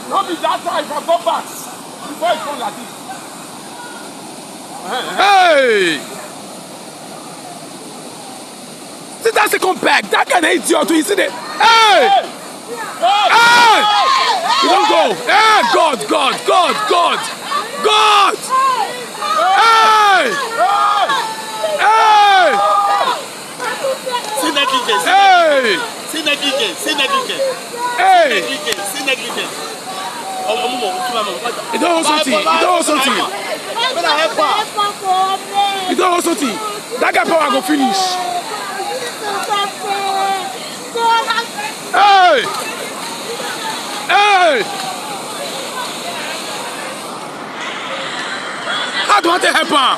Not be that side from go back. Before it's gone like this. Hey! See that second back. That can hit you too. You see it? Hey! Hey! You don't go. Hey! God! Hey! Hey! C'est négligé. Hey! C'est négligé. C'est négligé. Hey! C'est négligé. You don't hold something. You don't hold something. You don't hold something. That guy power go finish. Hey! Hey! How do I want to help her?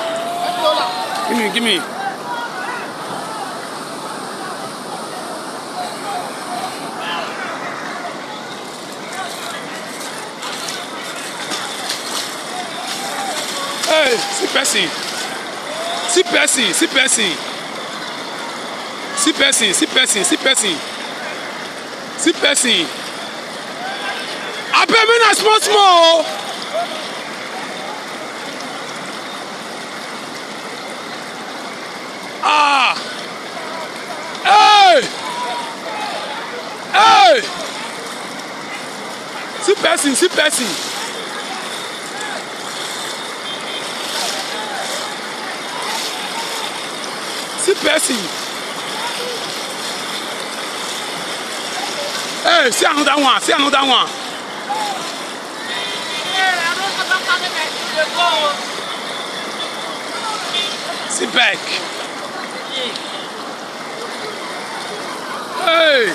Give me. Hey, see person. I bet me not small. Ah. Hey. See person. See person. Hey, see another one. See back. Hey,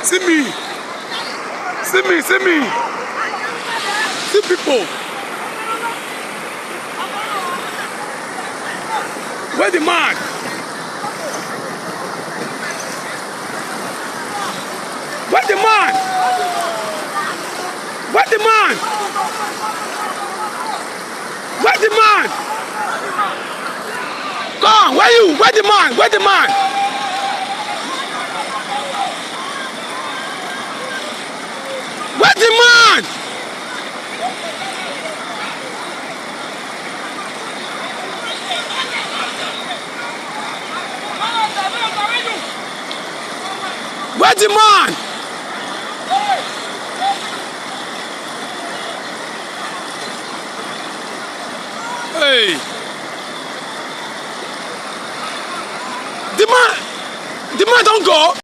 see me. See people. Where the man? Where the man? Go on, where you? Where the man? Where the man? Where the man? Hey. The man don't go.